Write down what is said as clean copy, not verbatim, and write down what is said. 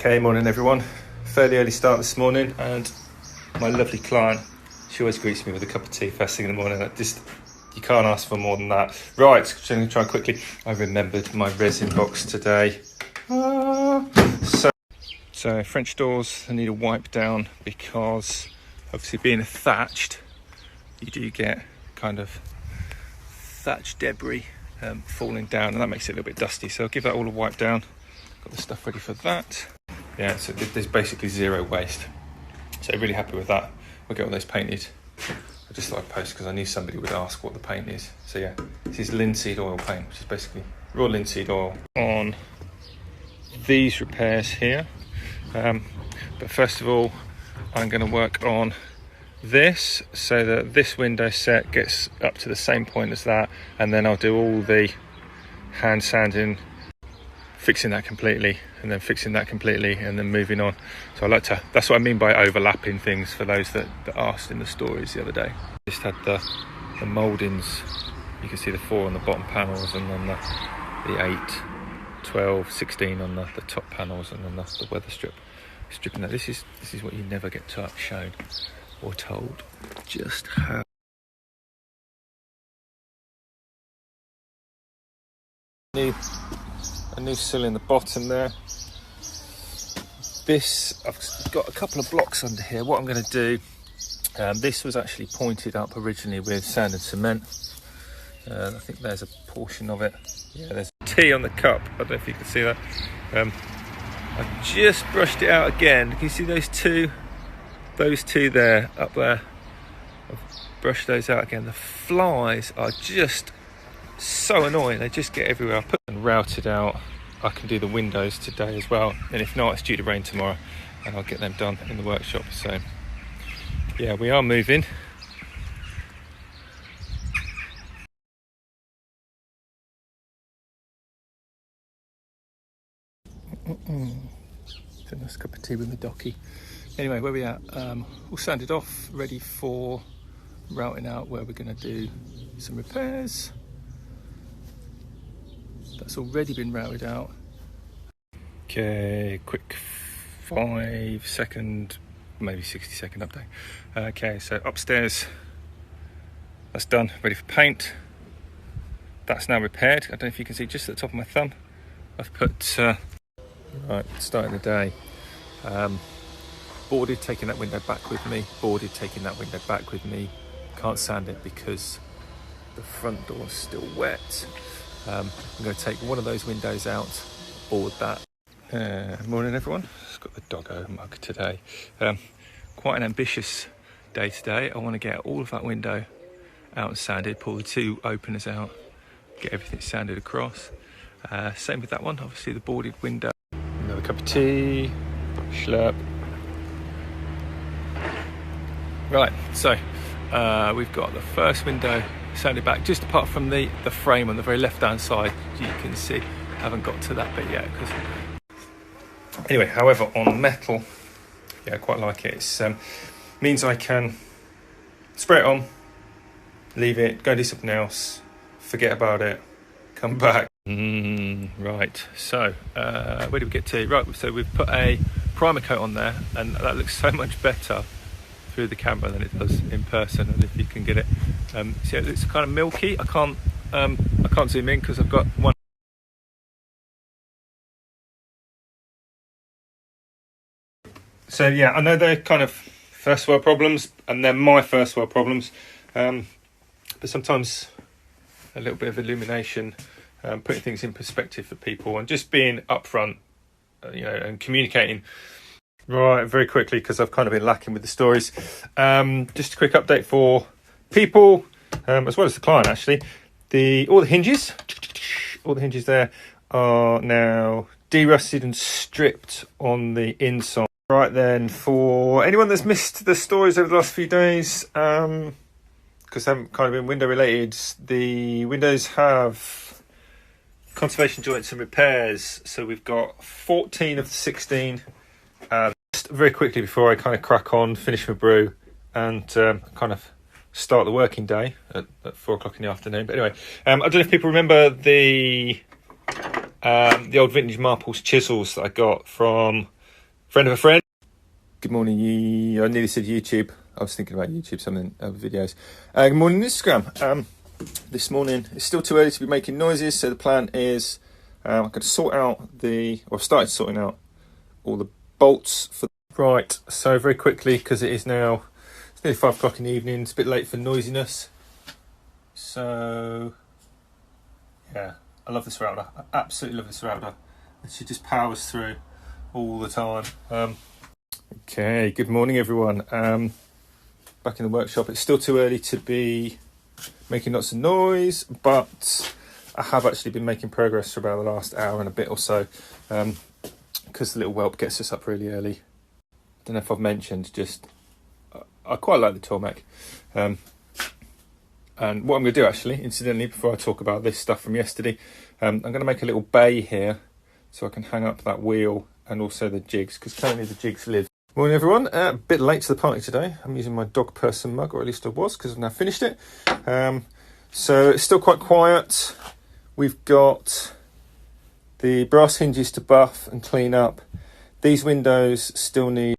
Okay, morning everyone. Fairly early start this morning, and my lovely client, she always greets me with a cup of tea first thing in the morning. You can't ask for more than that. Right, so I'm going to try quickly. I remembered my resin box today. So French doors, I need a wipe down because obviously being thatched, you do get kind of thatch debris falling down, and that makes it a little bit dusty. So I'll give that all a wipe down. Got the stuff ready for that. Yeah, so there's basically zero waste. So really happy with that. We'll get all those painted. I just thought I'd post because I knew somebody would ask what the paint is. So yeah, this is linseed oil paint, which is basically raw linseed oil on these repairs here. But first of all, I'm going to work on this so that this window set gets up to the same point as that, and then I'll do all the hand sanding, fixing that completely, and then fixing that completely, and then moving on. So that's what I mean by overlapping things, for those that asked in the stories the other day. Just had the mouldings. You can see the 4 on the bottom panels, and then the 8, 12, 16 on the top panels, and then the weather stripping that. This is what you never get shown or told, just how a new sill in the bottom there. This, I've got a couple of blocks under here. What I'm going to do, this was actually pointed up originally with sand and cement. I think there's a portion of it. Yeah, there's tea on the cup. I don't know if you can see that. I just brushed it out again. Can you see those two there, up there? I've brushed those out again. The flies are just so annoying. They just get everywhere. I put them routed out. I can do the windows today as well, and if not, it's due to rain tomorrow, and I'll get them done in the workshop. So yeah, we are moving. It's a nice cup of tea with my docky. Anyway, where we at? All sanded off, ready for routing out where we're going to do some repairs. That's already been routed out. Okay, quick 5-second, maybe 60-second update. Okay, so upstairs, that's done, ready for paint. That's now repaired. I don't know if you can see just at the top of my thumb. I've put, right, starting the day. Boarded, taking that window back with me. Boarded, taking that window back with me. Can't sand it because the front door is still wet. I'm going to take one of those windows out, board that. Morning everyone. Just got the doggo mug today. Quite an ambitious day today. I want to get all of that window out and sanded, pull the 2 openers out, get everything sanded across. Same with that one, obviously the boarded window. Another cup of tea, schlurp. Right, so we've got the first window sanded back, just apart from the frame on the very left hand side. You can see I haven't got to that bit yet. Anyway, however, on metal, yeah, I quite like it. It means I can spray it on, leave it, go do something else, forget about it, come back. Right, so where did we get to? Right, so we've put a primer coat on there, and that looks so much better through the camera than it does in person. And if you can get it, see, it's kind of milky. I can't zoom in because I've got one. So yeah, I know they're kind of first world problems, and they're my first world problems, but sometimes a little bit of illumination, putting things in perspective for people, and just being upfront, and communicating. Right, very quickly, because I've kind of been lacking with the stories. Just a quick update for people, as well as the client actually. All the hinges there are now derusted and stripped on the inside. Right then, for anyone that's missed the stories over the last few days, because they haven't kind of been window related, the windows have conservation joints and repairs. So we've got 14 of the 16. Just very quickly before I kind of crack on, finish my brew, and kind of start the working day at 4 o'clock in the afternoon. But anyway, I don't know if people remember the old vintage Marples chisels that I got from Friend of a friend. Good morning, I nearly said YouTube. I was thinking about YouTube, some of the other videos. Good morning, Instagram. This morning, it's still too early to be making noises, so the plan is I'm going to I've started sorting out all the bolts for. Right, so very quickly, because it's nearly 5 o'clock in the evening, it's a bit late for noisiness. So, yeah, I love this router. I absolutely love this router. She just powers through all the time. Okay, good morning everyone. Back in the workshop. It's still too early to be making lots of noise, but I have actually been making progress for about the last hour and a bit or so, because the little whelp gets us up really early. I don't know if I've mentioned, I quite like the Tormek. And what I'm going to do actually, incidentally, before I talk about this stuff from yesterday, I'm going to make a little bay here so I can hang up that wheel and also the jigs, because currently the jigs live. Morning everyone, a bit late to the party today. I'm using my dog person mug, or at least I was, because I've now finished it. So it's still quite quiet. We've got the brass hinges to buff and clean up. These windows still need